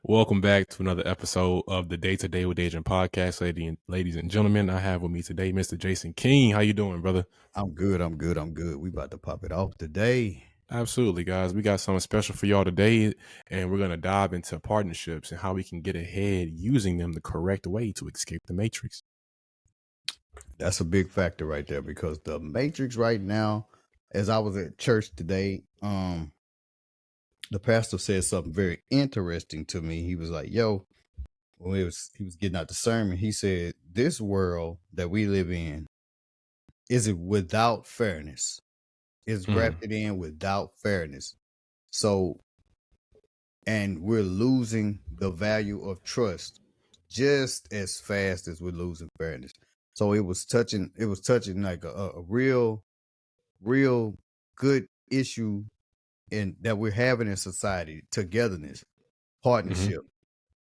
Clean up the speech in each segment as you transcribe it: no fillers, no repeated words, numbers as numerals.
Welcome back to another episode of the Day to Day with Adrian podcast, ladies and gentlemen. I have with me today Mr. Jason King. How you doing, brother? I'm good. I'm good. I'm good. We about to pop it off today. Absolutely, guys. We got something special for y'all today, and we're gonna dive into partnerships and how we can get ahead using them the correct way to escape the matrix. That's a big factor right there because the matrix right now, as I was at church today, the pastor said something very interesting to me. He was like, "Yo," when he was getting out the sermon, he said, "This world that we live in is it without fairness. It's Mm, grafted in without fairness. So, and we're losing the value of trust just as fast as we're losing fairness. So it was touching like a real good issue in that we're having in society, togetherness, hmm partnership,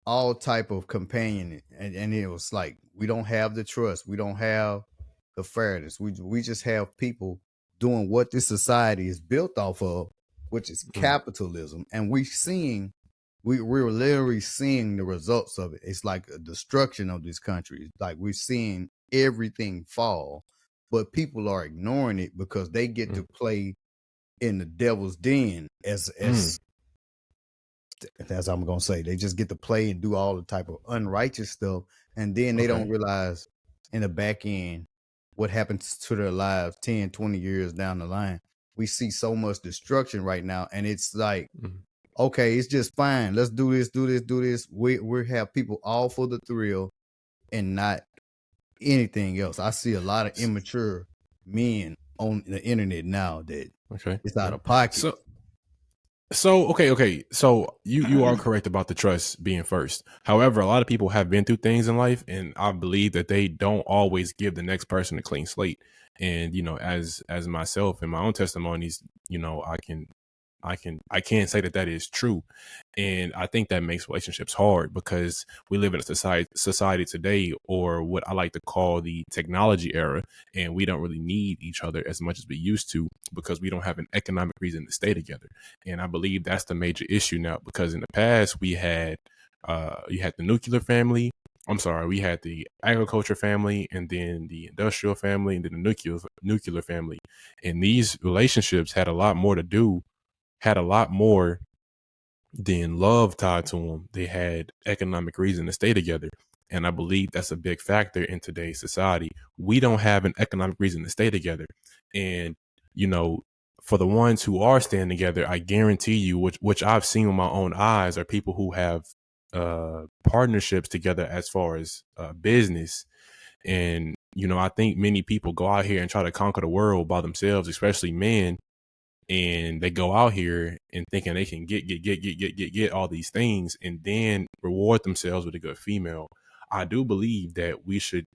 all type of companion. And it was like, we don't have the trust. We don't have the fairness. We just have people doing what this society is built off of, which is mm, capitalism. And we're literally seeing the results of it. It's like a destruction of this country. It's like we're seeing everything fall, but people are ignoring it because they get mm, to play in the devil's den mm. as I'm gonna say. They just get to play and do all the type of unrighteous stuff, and then they don't Okay. realize in the back end what happens to their lives 10, 20 years down the line. We see so much destruction right now, and it's like, Mm. okay, it's just fine. Let's do this, do this, do this. We have people all for the thrill and not anything else. I see a lot of S- immature men on the internet now that Okay. it's out Okay. of pocket. So, okay. So you are correct about the trust being first. However, a lot of people have been through things in life, and I believe that they don't always give the next person a clean slate. And as myself and my own testimonies, I can say that that is true, and I think that makes relationships hard because we live in a society today, or what I like to call the technology era, and we don't really need each other as much as we used to because we don't have an economic reason to stay together. And I believe that's the major issue now because in the past we had you had the nuclear family. I'm sorry, we had the agriculture family and then the industrial family and then the nuclear family. And these relationships had a lot more than love tied to them. They had economic reason to stay together. And I believe that's a big factor in today's society. We don't have an economic reason to stay together. And, you know, for the ones who are staying together, I guarantee you, which I've seen with my own eyes, are people who have partnerships together as far as business. And, I think many people go out here and try to conquer the world by themselves, especially men, and they go out here and thinking they can get all these things and then reward themselves with a good female. I do believe that we should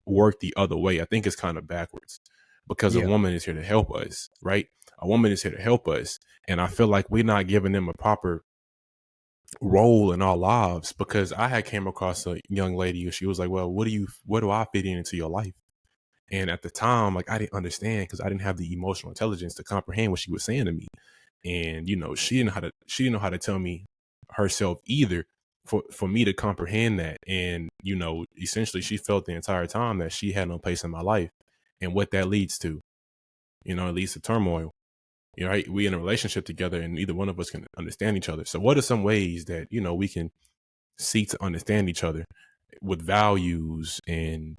work the other way. I think it's kind of backwards because a Yeah. woman is here to help us, right? A woman is here to help us. And I feel like we're not giving them a proper role in our lives because I had came across a young lady and she was like, well, where do I fit into your life? And at the time, like I didn't understand because I didn't have the emotional intelligence to comprehend what she was saying to me. And she didn't know how to tell me herself either for me to comprehend that. And essentially she felt the entire time that she had no place in my life. And what that leads to, it leads to turmoil. Right? We in a relationship together and neither one of us can understand each other. So what are some ways that, we can seek to understand each other with values and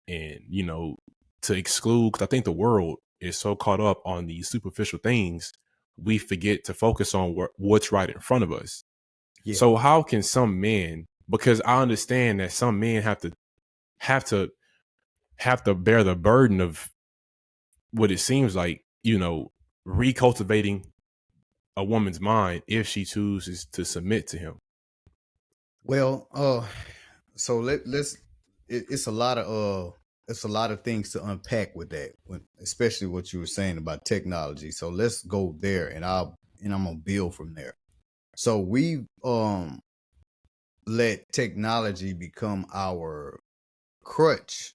to exclude, because I think the world is so caught up on these superficial things, we forget to focus on what's right in front of us. Yeah. So how can some men, because I understand that some men have to have to bear the burden of what it seems like, recultivating a woman's mind if she chooses to submit to him. Well, so let's it's a lot of it's a lot of things to unpack with that, especially what you were saying about technology. So let's go there, and I'm gonna build from there. So we let technology become our crutch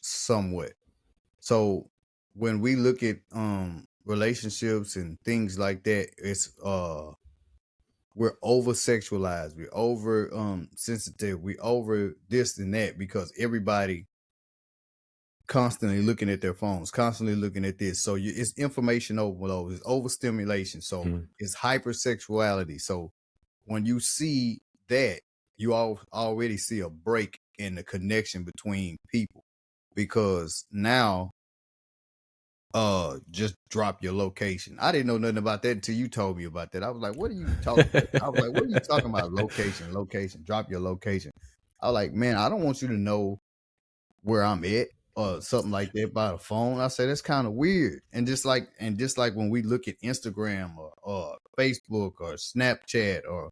somewhat. So when we look at relationships and things like that, it's we're over sexualized, we're over sensitive, we over this and that because everybody constantly looking at their phones, constantly looking at this. So it's information overload, it's overstimulation. So Mm. it's hypersexuality. So when you see that, you already see a break in the connection between people because now just drop your location. I didn't know nothing about that until you told me about that. I was like, what are you talking about? I was like, what are you talking about? Location, drop your location. I was like, man, I don't want you to know where I'm at or something like that by the phone. I say that's kind of weird. And just like when we look at Instagram or Facebook or Snapchat or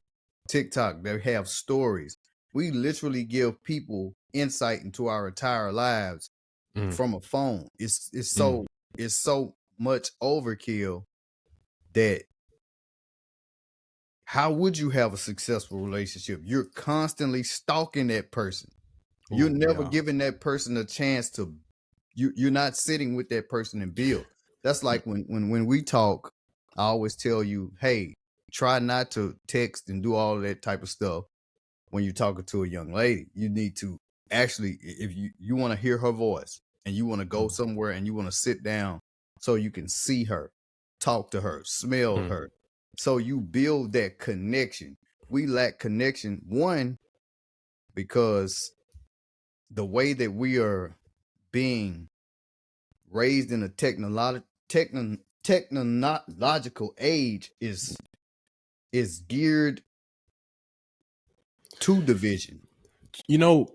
TikTok, they have stories. We literally give people insight into our entire lives Mm. from a phone. It's Mm. so much overkill that how would you have a successful relationship? You're constantly stalking that person. You're Ooh, never yeah. giving that person a chance to you're not sitting with that person and build. That's like when we talk, I always tell you, hey, try not to text and do all of that type of stuff when you're talking to a young lady. You need to actually, if you want to hear her voice and you want to go somewhere and you want to sit down so you can see her, talk to her, smell Mm. her. So you build that connection. We lack connection, one, because the way that we are being raised in a technological age is geared to division. You know,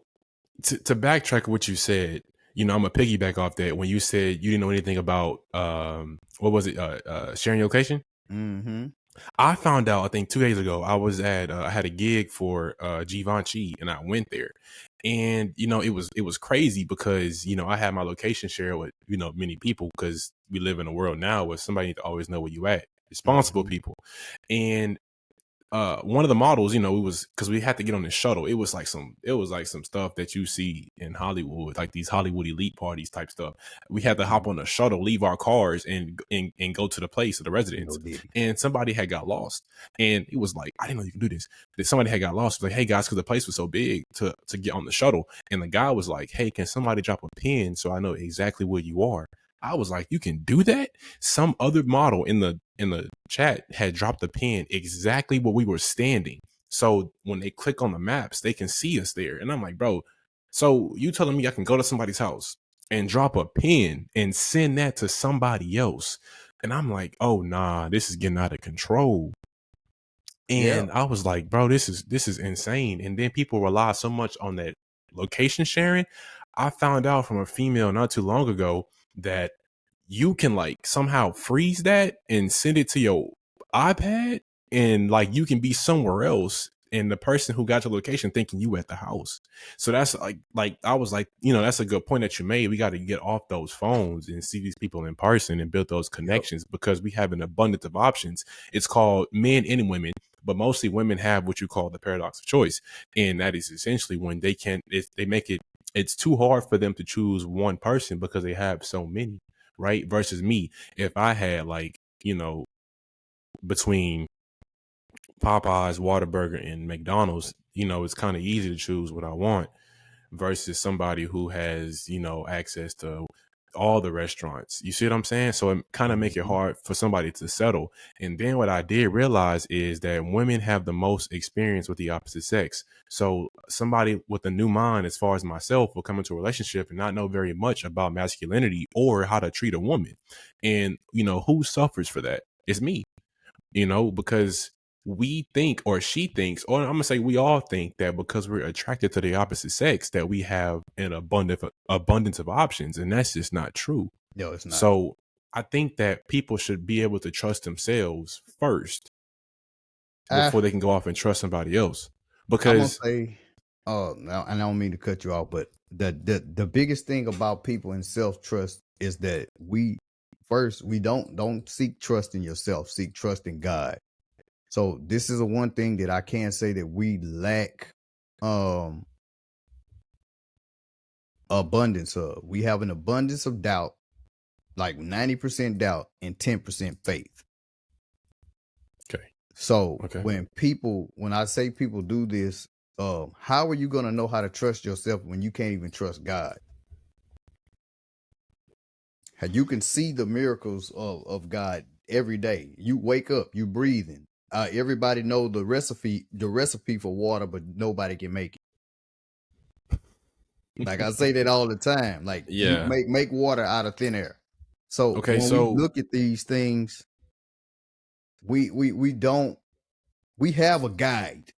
to backtrack what you said, you know, I'm a piggyback off that. When you said you didn't know anything about what was it, sharing your location? Mm-hmm. I found out, I think 2 days ago, I was at I had a gig for Givenchy, and I went there, and you know it was crazy because you know I had my location shared with you know many people because we live in a world now where somebody needs to always know where you at, responsible Mm-hmm. people, and one of the models, you know, it was because we had to get on the shuttle. It was like some stuff that you see in Hollywood, like these Hollywood elite parties type stuff. We had to hop on the shuttle, leave our cars, and go to the place of the residence. No Diddy. And somebody had got lost, and it was like, I didn't know you could do this. That somebody had got lost. It was like, hey guys, because the place was so big to get on the shuttle, and the guy was like, hey, can somebody drop a pin so I know exactly where you are? I was like, you can do that? Some other model in the chat had dropped the pin exactly where we were standing. So when they click on the maps, they can see us there. And I'm like, bro, so you telling me I can go to somebody's house and drop a pin and send that to somebody else? And I'm like, oh nah, this is getting out of control. Yeah. And I was like, bro, this is insane. And then people rely so much on that location sharing. I found out from a female not too long ago that you can like somehow freeze that and send it to your iPad, and like you can be somewhere else and the person who got your location thinking you at the house. So that's like I was like, you know, that's a good point that you made. We got to get off those phones and see these people in person and build those Yep. connections because we have an abundance of options. It's called men and women, but mostly women have what you call the paradox of choice. And that is essentially when they can't, if they make it, it's too hard for them to choose one person because they have so many, right? Versus me, if I had like, you know, between Popeyes, Whataburger, and McDonald's, you know, it's kind of easy to choose what I want versus somebody who has, you know, access to all the restaurants. You see what I'm saying? So it kind of make it Mm-hmm. hard for somebody to settle. And then what I did realize is that women have the most experience with the opposite sex. So somebody with a new mind, as far as myself, will come into a relationship and not know very much about masculinity or how to treat a woman. And, you know, who suffers for that? It's me, you know, because we think, or she thinks, or I'm gonna say we all think that because we're attracted to the opposite sex that we have an abundance of options, and that's just not true. No, it's not. So I think that people should be able to trust themselves first I before they can go off and trust somebody else. I'm gonna Because say, now, and I don't mean to cut you off, but the biggest thing about people in self trust is that we don't seek trust in yourself, seek trust in God. So this is a one thing that I can say that we lack um abundance of. We have an abundance of doubt, like 90% doubt and 10% faith. okay, So Okay. when I say people do this, how are you going to know how to trust yourself when you can't even trust God? How you can see the miracles of God every day. You wake up, you breathing. Everybody know the recipe for water, but nobody can make it. Like I say that all the time. Like you Yeah. make water out of thin air. So Okay. when we So look at these things, we don't we have a guide.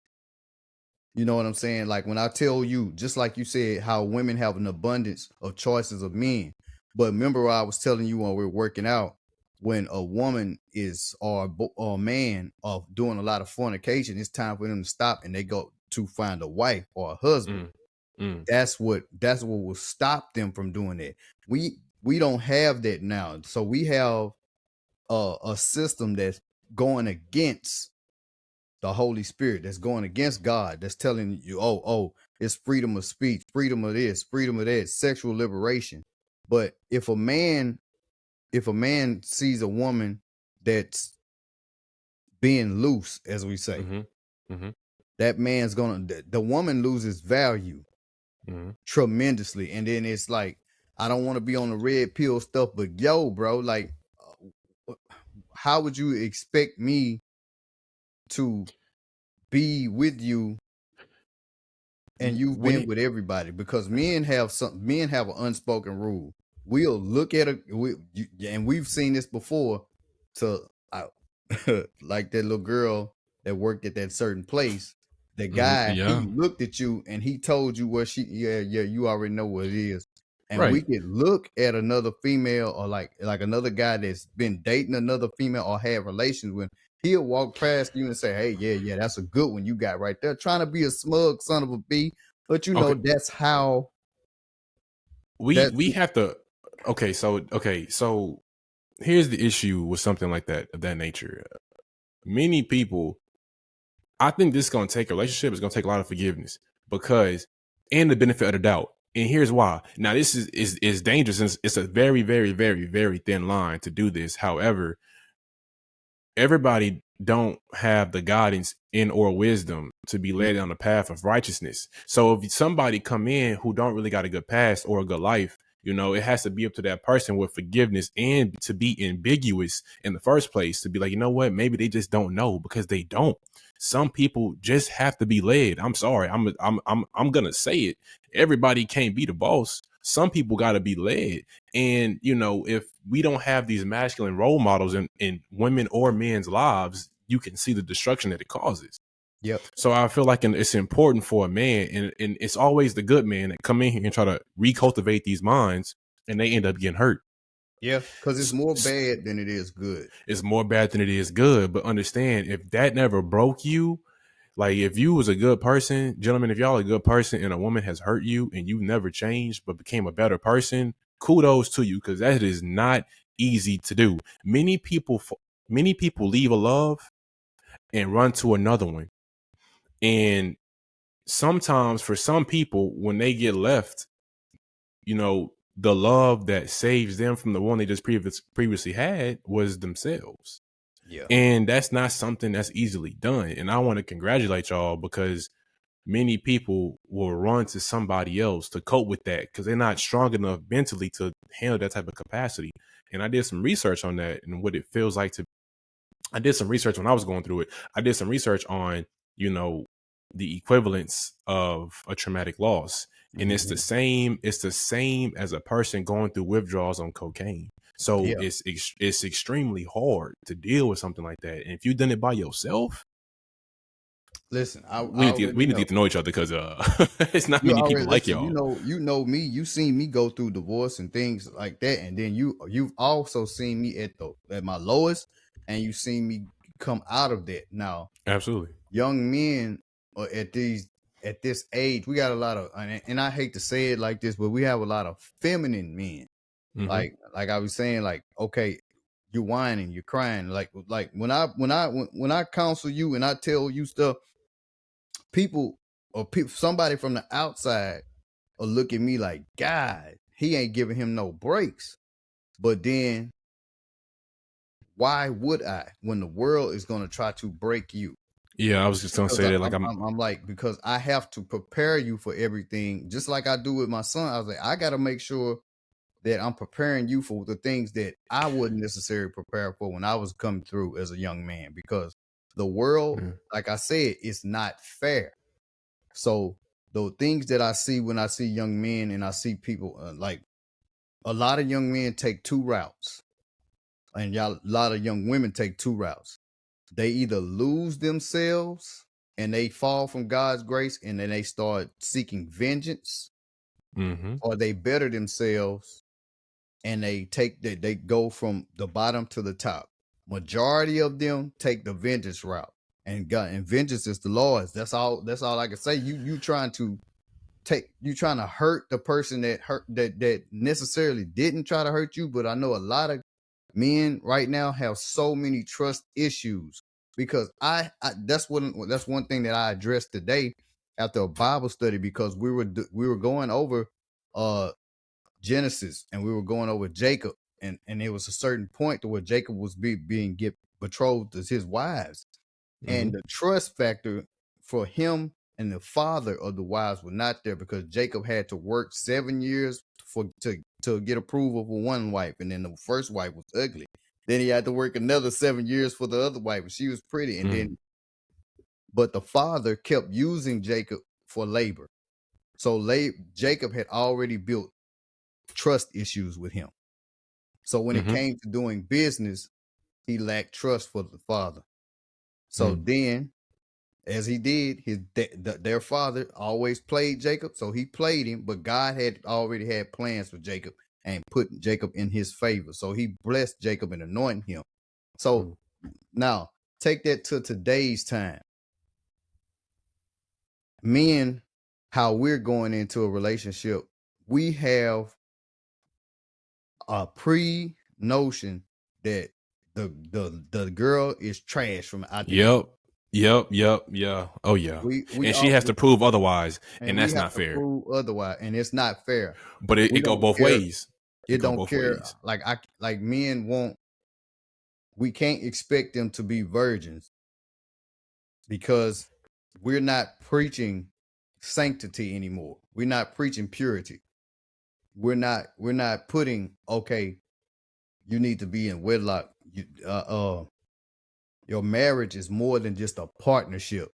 You know what I'm saying? Like when I tell you, just like you said, how women have an abundance of choices of men. But remember, I was telling you when we were working out, when a woman is or a man of doing a lot of fornication, it's time for them to stop and they go to find a wife or a husband. mm, mm, That's what will stop them from doing that. We don't have that now, so we have a system that's going against the Holy Spirit, that's going against God, that's telling you, it's freedom of speech, freedom of this, freedom of that, sexual liberation. But if a man sees a woman that's being loose, as we say, mm-hmm, mm-hmm, that man's gonna the woman loses value mm-hmm. tremendously. And then it's like, I don't want to be on the red pill stuff, but yo, bro, like, how would you expect me to be with you and you've When been it with everybody? Because men have an unspoken rule. We'll look at and we've seen this before. To I, like that little girl that worked at that certain place. The mhm, guy, yeah, he looked at you and he told you what yeah, you already know what it is. And we right. could look at another female, or like another guy that's been dating another female or had relations with. He'll walk past you and say, "Hey, yeah, that's a good one you got right there." Trying to be a smug son of a b, but Okay, that's how we that's we have to. Okay, so here's the issue with something like that of that nature. Many people, I think this is going to take a relationship. It's going to take a lot of forgiveness because, and the benefit of the doubt. And here's why. Now, this is dangerous. And it's a very, very, very, very thin line to do this. However, everybody don't have the guidance in or wisdom to be led down the path of righteousness. So if somebody come in who don't really got a good past or a good life, it has to be up to that person with forgiveness and to be ambiguous in the first place, to be like, you know what, maybe they just don't know, because they don't. Some people just have to be led. I'm sorry. I'm gonna say it. Everybody can't be the boss. Some people got to be led. And, if we don't have these masculine role models in women or men's lives, you can see the destruction that it causes. yep. So I feel like it's important for a man, and it's always the good man that come in here and try to recultivate these minds, and they end up getting hurt. Yeah, because it's more S- bad than it is good. It's more bad than it is good. But understand, if that never broke you, like if you was a good person, gentlemen, if y'all a good person and a woman has hurt you and you never changed but became a better person, kudos to you, because that is not easy to do. Many people leave a love and run to another one. And sometimes for some people, when they get left, the love that saves them from the one they just previously had was themselves. Yeah. And that's not something that's easily done. And I want to congratulate y'all, because many people will run to somebody else to cope with that because they're not strong enough mentally to handle that type of capacity. And I did some research on that and what it feels like to. I did some research when I was going through it. I did some research on, the equivalence of a traumatic loss. And it's the Mhm. same. It's the same as a person going through withdrawals on cocaine. So Yeah. it's extremely hard to deal with something like that. And if you've done it by yourself, Listen, I we need to already know. get to know each other, because it's not You many already people like listen. y'all. You know me. You seen me go through divorce and things like that, and then you've also seen me at my lowest, and you've seen me come out of that. Now, Absolutely. young men at this age, we got a lot of, and I hate to say it like this, but we have a lot of feminine men. Hmm. Like I was saying, like, okay, you're whining, you're crying, like when I counsel you and I tell you stuff, people somebody from the outside will look at me like, God, he ain't giving him no breaks. But then why would I when the world is going to try to break you? Yeah, I was just gonna Because say that. Like I'm like, because I have to prepare you for everything, just like I do with my son. I was like, I got to make sure that I'm preparing you for the things that I wouldn't necessarily prepare for when I was coming through as a young man, because the world, mm, like I said, is not fair. So the things that I see when I see young men and I see people like a lot of young men take two routes, and a lot of young women take two routes. They either lose themselves and they fall from God's grace and then they start seeking vengeance, mm-hmm, or they better themselves and they go from the bottom to the top. Majority of them take the vengeance route, and God, and vengeance is the Lord's. That's all I can say. You trying to hurt the person that necessarily didn't try to hurt you. But I know a lot of men right now have so many trust issues because that's one thing that I addressed today after a Bible study, because we were going over uh Genesis, and we were going over Jacob, and it was a certain point to where Jacob was being get betrothed as his wives, mm-hmm, and the trust factor for him and the father of the wives were not there, because Jacob had to work 7 years to get approval for one wife, and then the first wife was ugly. Then he had to work another 7 years for the other wife, and she was pretty. And mm, then, but the father kept using Jacob for labor. So Jacob had already built trust issues with him. So when it mm-hmm, came to doing business, he lacked trust for the father. So mm, then, as he did, their father always played Jacob, so he played him. But God had already had plans for Jacob and put Jacob in his favor. So he blessed Jacob and anointed him. So mm, now take that to today's time. Men, how we're going into a relationship, we have a pre-notion that the girl is trash from out the gate. yep, yeah, oh yeah, We and she all has to prove otherwise, and and we that's have not to fair. prove otherwise, and it's not fair. But it We go don't both care. ways. It It go don't both care. ways. Like men won't. We can't expect them to be virgins, because we're not preaching sanctity anymore. We're not preaching purity. We're not putting, okay, you need to be in wedlock. Your marriage is more than just a partnership.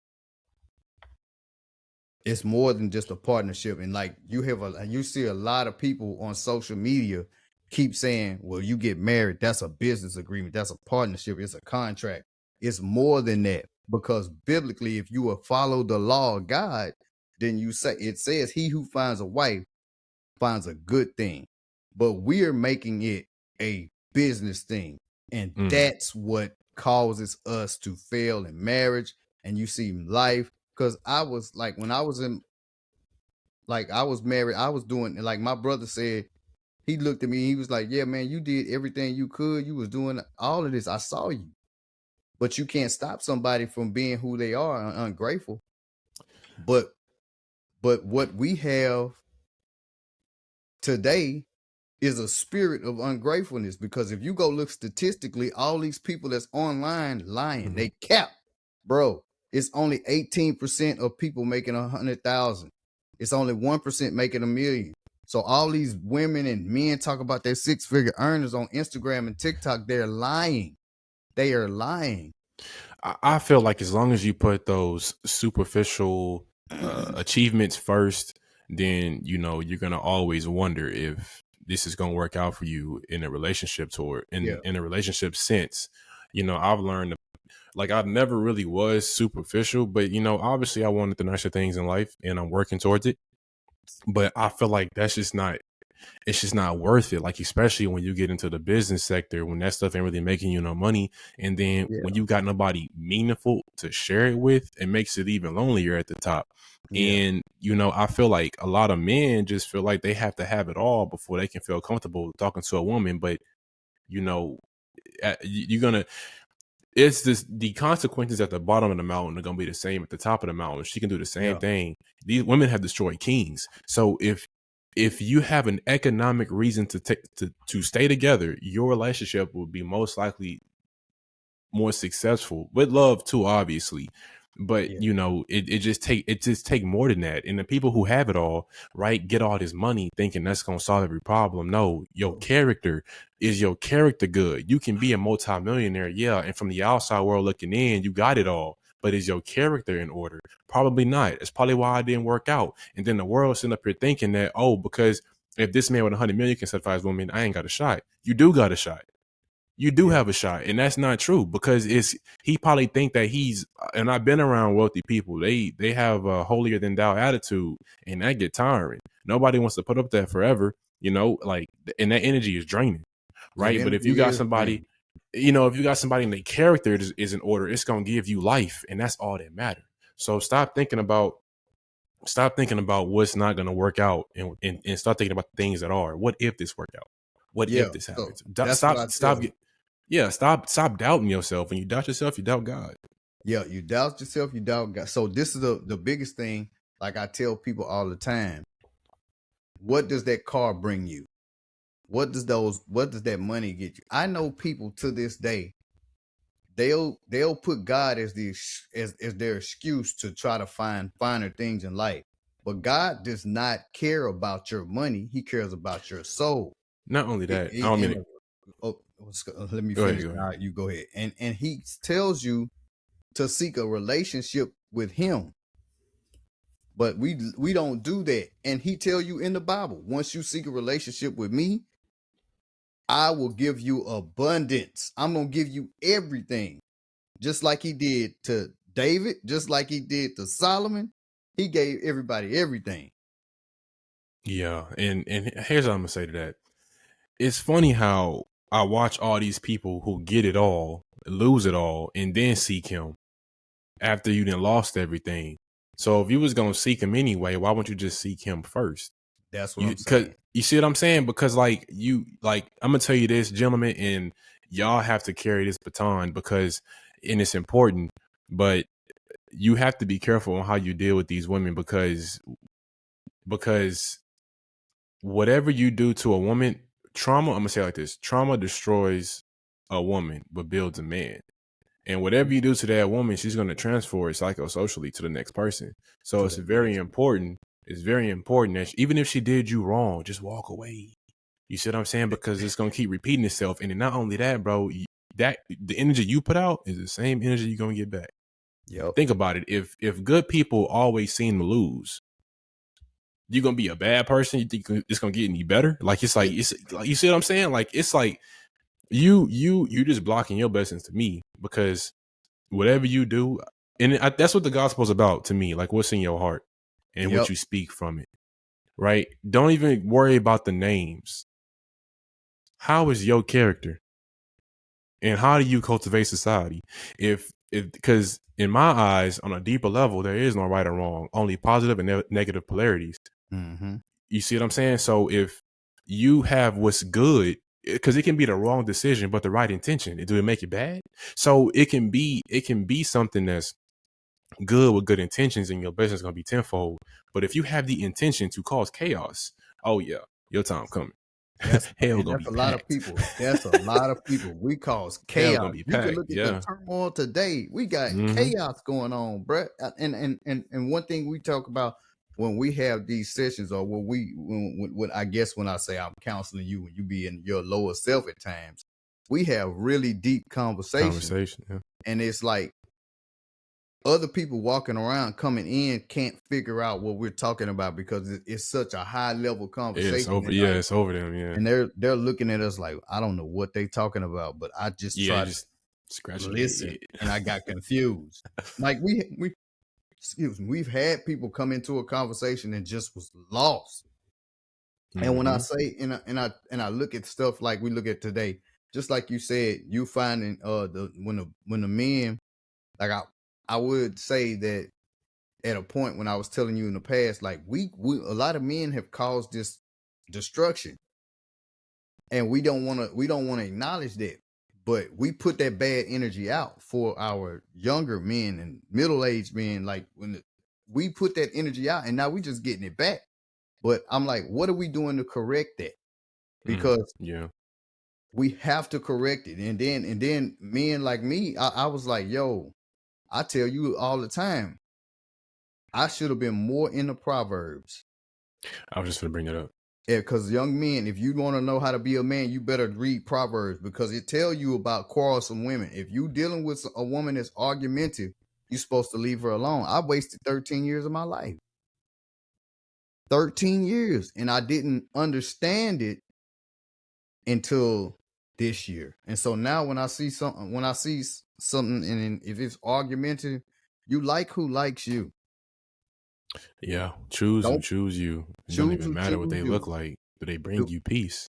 It's more than just a partnership. And like you see a lot of people on social media keep saying, well, you get married, that's a business agreement, that's a partnership, it's a contract. It's more than that, because biblically, if you will follow the law of God, then it says he who finds a wife finds a good thing. But we're making it a business thing, and Mm, that's what causes us to fail in marriage. And you see life, because I was like, when I was in, like, I was married, I was doing, like my brother said, he looked at me, he was like, yeah, man, you did everything you could, you was doing all of this, I saw you. But you can't stop somebody from being who they are, ungrateful. But what we have today is a spirit of ungratefulness, because if you go look statistically, all these people that's online lying, mm-hmm. they cap, bro. It's only 18% of people making 100,000. It's only 1% making 1,000,000. So all these women and men talk about their 6-figure earners on Instagram and TikTok. They're lying. They are lying. I feel like as long as you put those superficial achievements first, then you're gonna always wonder if this is gonna work out for you in a relationship or Yeah. in a relationship sense. I've learned like I never really was superficial, but obviously I wanted the nicer things in life, and I'm working towards it. But I feel like that's just not it's just not worth it. Like, especially when you get into the business sector, when that stuff ain't really making you no money. And then when Yeah. you got nobody meaningful to share it with, it makes it even lonelier at the top. Yeah. And, I feel like a lot of men just feel like they have to have it all before they can feel comfortable talking to a woman. But, you know, you're going to, it's this, the consequences at the bottom of the mountain are going to be the same at the top of the mountain. She can do the same Yeah. thing. These women have destroyed kings. So if you have an economic reason to stay together, your relationship will be most likely more successful with love too, obviously. But Yeah. you know, it just take more than that. And the people who have it all, right, get all this money thinking that's gonna solve every problem. No, your Oh, character is your character good. You can be a multimillionaire, yeah, and from the outside world looking in, you got it all. But is your character in order? Probably not. It's probably why it didn't work out. And then the world sitting up here thinking that, oh, because if this man with 100 million can satisfy his woman, I ain't got a shot. You do got a shot. You do yeah. have a shot, and that's not true because it's he probably think that he's. And I've been around wealthy people. They have a holier than thou attitude, and that get tiring. Nobody wants to put up that forever, you know. Like, and that energy is draining, Yeah, the right? But if you energy got is somebody, draining. you know, if you got somebody in their character is in order, it's gonna give you life, and that's all that matters. So stop thinking about what's not gonna work out, and start thinking about the things that are. What if this work out? What Yeah. if this So happens? that's what I Stop tell. get yeah, stop doubting yourself. When you doubt yourself, you doubt God. Yeah, you doubt yourself, you doubt God. So this is the biggest thing. Like I tell people all the time, what does that car bring you? What does that money get you? I know people to this day, they'll put God as as their excuse to try to find finer things in life. But God does not care about your money. He cares about your soul. Not only that, I don't mean And to let me go ahead, finish. go ahead. Now you go ahead. And he tells you to seek a relationship with him. But we don't do that. And he tell you in the Bible, once you seek a relationship with me, I will give you abundance. I'm going to give you everything. Just like he did to David, just like he did to Solomon. He gave everybody everything. Yeah, and here's what I'm gonna say to that. It's funny how I watch all these people who get it all, lose it all, and then seek him after you done lost everything. So if you was gonna seek him anyway, why wouldn't you just seek him first? That's what You I'm because saying. you see what I'm saying? Because I'm gonna tell you this, gentlemen, and y'all have to carry this baton because and it's important, but you have to be careful on how you deal with these women because whatever you do to a woman, trauma, I'm gonna say it like this, trauma destroys a woman but builds a man. And whatever you do to that woman, she's going to transfer it psychosocially to the next person. So To it's the very next. important. It's very important that even if she did you wrong, just walk away. You see what I'm saying? Because it's going to keep repeating itself. And then not only that, bro, that the energy you put out is the same energy you're going to get back. Yep. Think about it. If good people always seem to lose, you're going to be a bad person. You think it's going to get any better? It's like, you see what I'm saying? Like, it's like you just blocking your blessings to me because whatever you do, and that's what the gospel's about to me. Like what's in your heart and what Yep. you speak from it, right? Don't even worry about the names. How is your character, and how do you cultivate society? If because in my eyes, on a deeper level, there is no right or wrong, only positive and negative polarities. Mm-hmm. You see what I'm saying? So if you have what's good, because it can be the wrong decision, but the right intention, do it make it bad? So it can be something that's good with good intentions and your blessings is gonna be tenfold. But if you have the intention to cause chaos, oh yeah, your time coming. Hell gonna That's be a lot of packed. people. That's a lot of people. We cause Hell gonna chaos. be You can packed. look at the Yeah. turmoil today. We got Mm-hmm. chaos going on, bruh. And one thing we talk about when we have these sessions, or when I guess when I say I'm counseling you, when you be in your lower self at times, we have really deep conversations, Conversation. Yeah. and it's like other people walking around coming in can't figure out what we're talking about because it's such a high level It's conversation, over. and Yeah, like it's over them. Yeah. and they're looking at us like I don't know what they talking about, but I just Yeah, tried to just scratching their listen head. and I got confused. Like we excuse me, we've had people come into a conversation and just was lost. And when I Mm-hmm. say and I look at stuff like we look at today, just like you said, you finding the when the men like I would say that at a point when I was telling you in the past, like we a lot of men have caused this destruction, and we don't want to acknowledge that, but we put that bad energy out for our younger men and middle-aged men. Like we put that energy out, and now we just getting it back. But I'm like, what are we doing to correct that? Mm. Because Yeah. We have to correct it. And then men like me, I was like, yo, I tell you all the time, I should have been more into Proverbs. I was just gonna bring it up. Yeah, because young men, if you want to know how to be a man, you better read Proverbs because it tell you about quarrelsome women. If you dealing with a woman that's argumentative, you're supposed to leave her alone. I wasted 13 years of my life. 13 years. And I didn't understand it until this year. And so now when I see something, and if it's argumentative, you like who likes you. Yeah, choose who Don't choose you. It don't choose even who matter what choose they you. look like. Do they bring you peace?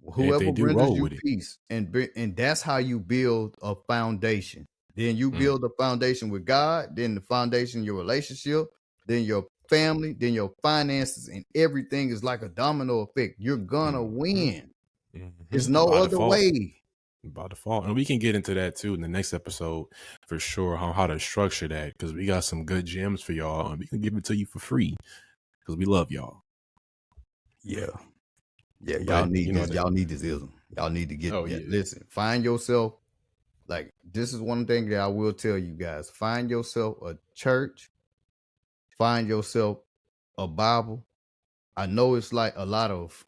And if Whoever they do, renders roll you with it. peace, and that's how you build a foundation. Then you build a foundation with God, then the foundation, your relationship, then your family, then your finances, and everything is like a domino effect. You're gonna win. There's no By other default. way. By default. And we can get into that too in the next episode for sure, how to structure that, because we got some good gems for y'all and we can give it to you for free because we love y'all. Yeah. Yeah, But y'all need you know this. that. Y'all need this ism. Y'all need to get Oh yeah. listen, find yourself. Like, this is one thing that I will tell you guys. Find yourself a church. Find yourself a Bible. I know it's like a lot of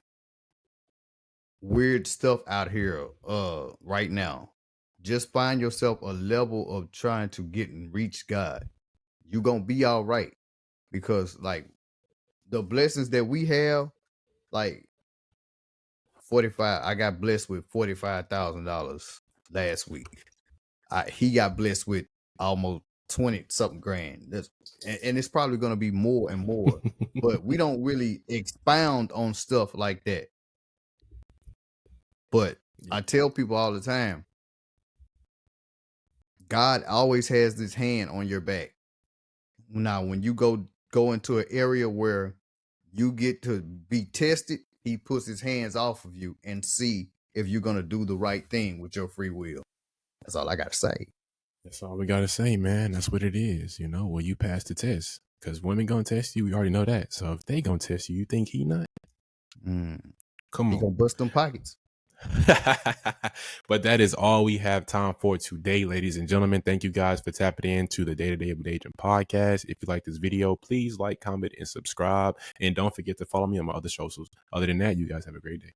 weird stuff out here right now. Just find yourself a level of trying to get and reach God. You're gonna be all right. Because like the blessings that we have, like 45, I got blessed with $45,000 last week. He got blessed with almost 20 something grand. And it's probably going to be more and more, but we don't really expound on stuff like that. But I tell people all the time, God always has this hand on your back. Now, when you go into an area where you get to be tested, he puts his hands off of you and see if you're going to do the right thing with your free will. That's all I got to say. That's all we gotta say, man. That's what it is. Will you pass the test? Because women gonna test you. We already know that. So if they gonna test you, you think he not? Come He on. gonna bust them pockets. But that is all we have time for today, ladies and gentlemen. Thank you guys for tapping into the Day-to-Day with Agent podcast. If you like this video, please like, comment, and subscribe. And don't forget to follow me on my other socials. Other than that, you guys have a great day.